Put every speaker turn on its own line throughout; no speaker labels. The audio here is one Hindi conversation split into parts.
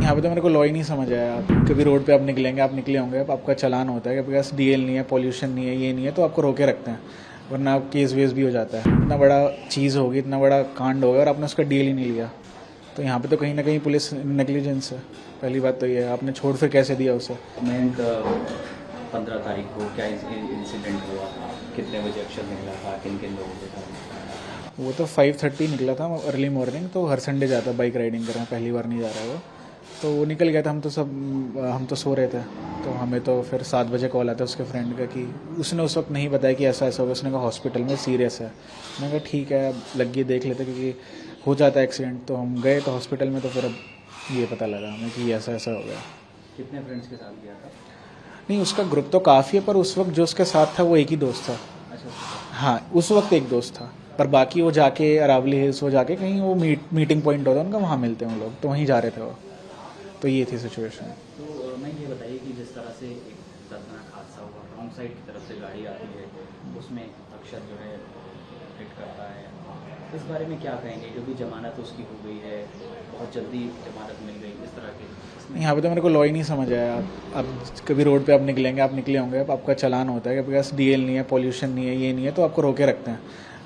यहाँ पे तो मेरे को लॉ ही नहीं समझ आया। आप कभी रोड पे आप निकलेंगे, आप निकले होंगे, अब आपका चालान होता है कि आपके पास डीएल नहीं है, पॉल्यूशन नहीं है, ये नहीं है, तो आपको रोके रखते हैं, वरना केस वेस भी हो जाता है। इतना बड़ा चीज़ होगी, इतना बड़ा कांड होगा और आपने उसका डीएल ही नहीं लिया, तो यहाँ पे तो कहीं ना कहीं पुलिस नेग्लिजेंस है। पहली बात तो ये है, आपने छोड़ फिर कैसे दिया उसे।
मैं 15 तारीख को क्या इंसिडेंट हुआ, कितने बजे अक्षर निकला था, किन किन लोगों के साथ?
वो तो 5:30 निकला था अर्ली मॉर्निंग, तो हर संडे जाता है बाइक राइडिंग करना, पहली बार नहीं जा रहा है वो। तो वो निकल गया था, हम तो सो रहे थे, तो हमें तो फिर 7 बजे कॉल आता है उसके फ्रेंड का कि उसने उस वक्त नहीं बताया कि ऐसा ऐसा होगा। उसने कहा हॉस्पिटल में सीरियस है। मैंने कहा ठीक है, अब लग गई, देख लेते, क्योंकि हो जाता है एक्सीडेंट। तो हम गए तो हॉस्पिटल में, तो फिर अब ये पता लगा हमें कि ऐसा ऐसा हो गया।
कितने फ्रेंड्स के साथ गया था?
नहीं, उसका ग्रुप तो काफ़ी है, पर उस वक्त जो उसके साथ था वो एक ही दोस्त था।
अच्छा।
हाँ, उस वक्त एक दोस्त था, पर बाकी वो जाके अरावली हिल्स, वो जाके कहीं वो मीटिंग पॉइंट होता है उनका, वहाँ मिलते हैं वो लोग, तो वहीं जा रहे थे वो। तो ये थी सिचुएशन।
तो मैं ये बताइए कि जिस तरह से एक दर्दनाक हादसा हुआ, रॉन्ग साइड की तरफ से गाड़ी आती है, उसमें अक्षर जो है हिट करता है, इस बारे में क्या कहेंगे? क्योंकि जमानत उसकी हो गई है, बहुत जल्दी जमानत मिल गई, इस तरह के।
यहाँ पे तो मेरे को लॉ ही नहीं समझ आया। आप कभी रोड पे आप निकलेंगे, आप निकले होंगे, अब आपका चालान होता है कि आपके पास डीएल नहीं है, पॉल्यूशन नहीं है, ये नहीं है, तो आपको रोके रखते हैं,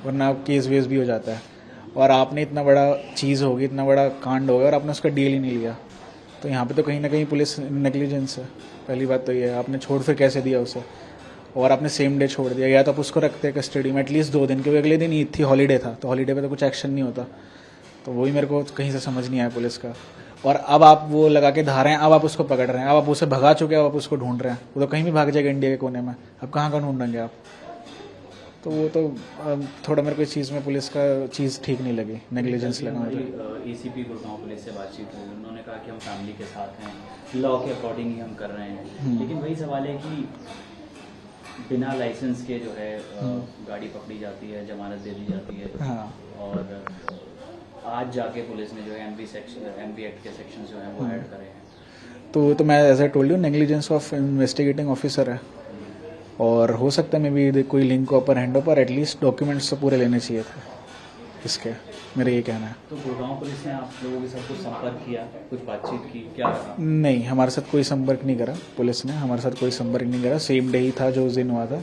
वरना केस वेस भी हो जाता है। और आपने इतना बड़ा चीज़ होगी, इतना बड़ा कांड होगा और आपने उसका डीएल ही नहीं लिया, तो यहाँ पे तो कहीं ना कहीं पुलिस नेग्लिजेंस है। पहली बात तो ये है, आपने छोड़ फिर कैसे दिया उसे, और आपने सेम डे छोड़ दिया। या तो आप उसको रखते कस्टडी में एटलीस्ट 2 दिन, क्योंकि अगले दिन ईद थी, हॉलीडे था, तो हॉलीडे पे तो कुछ एक्शन नहीं होता। तो वही मेरे को कहीं से समझ नहीं आया पुलिस का। और अब आप वो लगा के धारे हैं, अब आप उसको पकड़ रहे हैं, अब आप उसे भगा चुके हैं, अब आप उसको ढूंढ रहे हैं। वो तो कहीं भी भाग जाएगा इंडिया के कोने में, अब कहाँ कहाँ ढूंढेंगे आप। तो वो तो थोड़ा मेरे को इस चीज़ में पुलिस का चीज़ ठीक नहीं लगी, नेग्लिजेंस लगा मुझे।
एसीपी गुड़गांव पुलिस से बातचीत हुई, उन्होंने कहा कि हम फैमिली के साथ हैं, लॉ के अकॉर्डिंग ही हम कर रहे हैं। लेकिन वही सवाल है कि बिना लाइसेंस के जो है गाड़ी पकड़ी जाती है, जमानत दे दी जाती है।
हाँ।
और आज जाके पुलिस ने जो है एमवी एक्ट के सेक्शन जो हैं वो ऐड करे हैं।
तो मैं as I told you, negligence of investigating officer है, और हो सकता है मे बी कोई लिंक को अपर हैंड हो, पर एटलीस्ट डॉक्यूमेंट्स तो पूरे लेने चाहिए थे इसके, मेरा ये कहना है।
तो गुड़गांव पुलिस ने आप लोगों के साथ कुछ संपर्क किया, कुछ बातचीत की, क्या रहा?
नहीं, हमारे साथ कोई संपर्क नहीं करा पुलिस ने, हमारे साथ कोई संपर्क नहीं करा। सेम डे ही था जो उस दिन हुआ था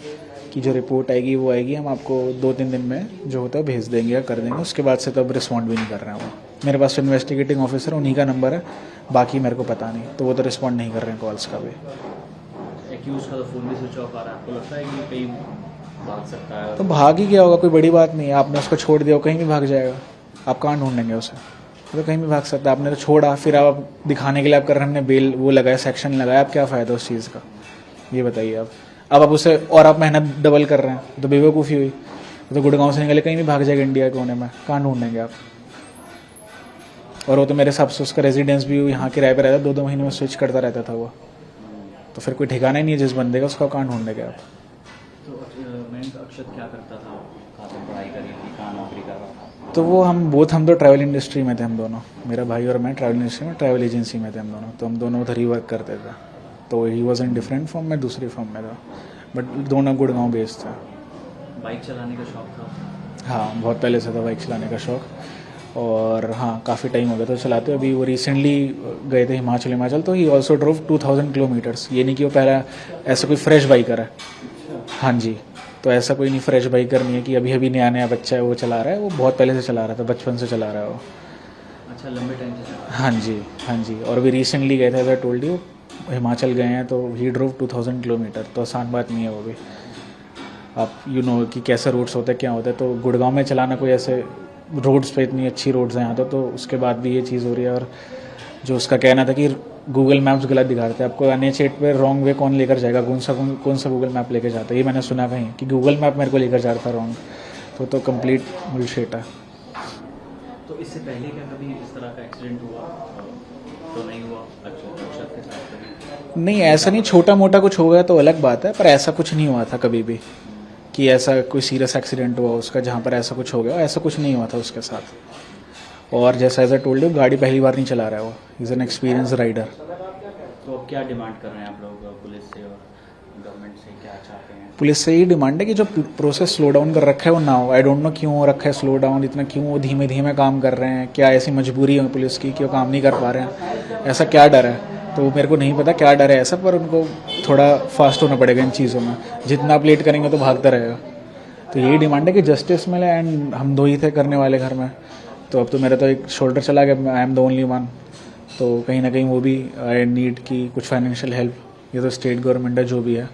कि जो रिपोर्ट आएगी वो आएगी, हम आपको 2-3 दिन में जो होता है भेज देंगे या कर देंगे। उसके बाद से तो अब रिस्पॉन्ड भी नहीं कर रहे हैं वो। मेरे पास इन्वेस्टिगेटिंग ऑफिसर उन्हीं का नंबर है, बाकी मेरे को पता नहीं, तो वो तो रिस्पॉन्ड नहीं कर रहे हैं कॉल्स का भी।
एक्यूज का तो फोन भी स्विच ऑफ आ रहा है, आपको लगता है कि कहीं भाग सकता है?
तो भाग ही गया होगा, कोई बड़ी बात नहीं है। आपने उसको छोड़ दिया, वो कहीं भी भाग जाएगा, आप कहाँ ढूंढेंगे उसे। वो तो कहीं भी भाग सकता है। आपने तो छोड़ा, फिर आप दिखाने के लिए आप कर रहे हैं, हमने बेल वो लगाया, सेक्शन लगाया, आप क्या फ़ायदा उस चीज़ का, ये बताइए आप। अब आप उसे और आप मेहनत डबल कर रहे हैं, तो बेवकूफ़ी हुई। वो तो गुड़गांव से निकले कहीं भी भाग जाएगा इंडिया के कोने में, कहाँ ढूंढेंगे आप। और वो तो मेरे हिसाब से उसका रेजिडेंस भी यहाँ किराए पर रहता, 2-2 महीने में स्विच करता रहता था वो। तो फिर कोई ठिकाना ही नहीं है जिस बंदे का, उसका कहाँ ढूंढेंगे आप।
तो मैं अक्षत क्या करता था, कहाँ तक पढ़ाई करी थी, कहाँ नौकरी कर रहा था?
तो वो हम तो ट्रैवल इंडस्ट्री में थे, हम दोनों, मेरा भाई और मैं ट्रैवल इंडस्ट्री में, ट्रैवल एजेंसी में थे हम दोनों। तो हम दोनों उधर ही वर्क करते थे। तो he was in different form, मैं दूसरी फॉर्म में था, बट दोनों गुड़गांव बेस्ड था।
बाइक चलाने का शौक था?
हाँ, बहुत पहले से था बाइक चलाने का शौक, और हाँ काफ़ी टाइम हो गया था चलाते। अभी वो रिसेंटली गए थे हिमाचल, तो ही ऑल्सो ड्रोव 2000 किलोमीटर्स। ये नहीं कि वो पहला ऐसा कोई फ्रेश बाइकर है। हाँ जी, तो ऐसा कोई नहीं फ्रेश बाइकर नहीं है कि अभी अभी नया नया बच्चा है वो चला रहा है, वो बहुत पहले से चला रहा था, बचपन से चला रहा है वो।
अच्छा, लंबे टाइम से चला?
हाँ जी, हाँ जी। और अभी रिसेंटली गए थे, as I told you, Himachal गए हैं, तो ही ड्रोव 2000 किलोमीटर, तो आसान बात नहीं है वो भी। आप नो कि कैसे रूट्स होते हैं, क्या होता है। तो गुड़गांव में चलाना, कोई ऐसे रोड्स पे इतनी अच्छी रोड्स हैं यहाँ तो उसके बाद भी ये चीज़ हो रही है। और जो उसका कहना था कि गूगल मैप्स गलत दिखाते हैं, आपको NH8 पे रॉन्ग वे कौन लेकर जाएगा, कौन सा गूगल मैप लेकर जाता है, ये मैंने सुना कहीं कि गूगल मैप मेरे को लेकर जाता है रॉन्ग। तो कंप्लीट बुलशिट है।
तो इससे पहले क्या कभी इस तरह का एक्सीडेंट हुआ? तो नहीं हुआ अक्षत के साथ कभी?
नहीं, ऐसा नहीं, छोटा मोटा कुछ हो गया तो अलग बात है, पर ऐसा कुछ नहीं हुआ था कभी भी कि ऐसा कोई सीरियस एक्सीडेंट हुआ उसका जहाँ पर ऐसा कुछ हो गया, ऐसा कुछ नहीं हुआ था उसके साथ। और जैसा एज आई टोल्ड यू, गाड़ी पहली बार नहीं चला रहा है वो, इज़ एन एक्सपीरियंस राइडर।
तो अब क्या डिमांड कर रहे हैं आप लोग पुलिस से? और गवर्नमेंट से क्या चाहते हैं?
पुलिस से यही डिमांड है कि जो प्रोसेस स्लो डाउन कर रखा है वो ना हो। आई डोंट नो क्यों हो रखा है स्लो डाउन, इतना क्यों वो धीमे धीमे काम कर रहे हैं, क्या ऐसी मजबूरी है पुलिस की कि वो काम नहीं कर पा रहे हैं, ऐसा क्या डर है? तो मेरे को नहीं पता क्या डर है ऐसा, पर उनको थोड़ा फास्ट होना पड़ेगा इन चीज़ों में। जितना आप लेट करेंगे तो भागता रहेगा। तो यही डिमांड है कि जस्टिस मिले। एंड हम दो ही थे करने वाले घर में, तो अब तो मेरा तो एक शोल्डर चला गया, I am the only one. तो कहीं ना कहीं वो भी आई नीड की कुछ फाइनेंशियल हेल्प। ये तो स्टेट गवर्नमेंट है जो भी है,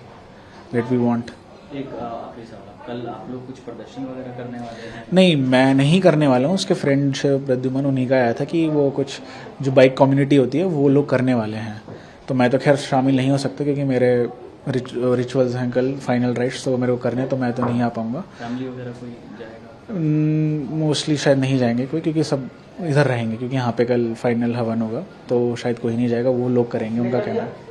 दैट वी वांट।
एक आखिरी सवाल, कल आप लोग कुछ प्रदर्शन वगैरह करने वाले हैं?
नहीं, मैं नहीं करने वाला हूँ। उसके फ्रेंड प्रद्युमन, उन्हीं का आया था कि वो कुछ जो बाइक कम्युनिटी होती है वो लोग करने वाले हैं। तो मैं तो खैर शामिल नहीं हो सकता क्योंकि मेरे रिचुअल्स हैं कल, फाइनल राइट्स तो मेरे को करने, तो मैं तो नहीं आ पाऊँगा।
फैमिली वगैरह कोई जाएगा?
मोस्टली शायद नहीं जाएंगे कोई, क्योंकि सब इधर रहेंगे, क्योंकि यहाँ पे कल फाइनल हवन होगा, तो शायद कोई नहीं जाएगा, वो लोग करेंगे, उनका कहना है।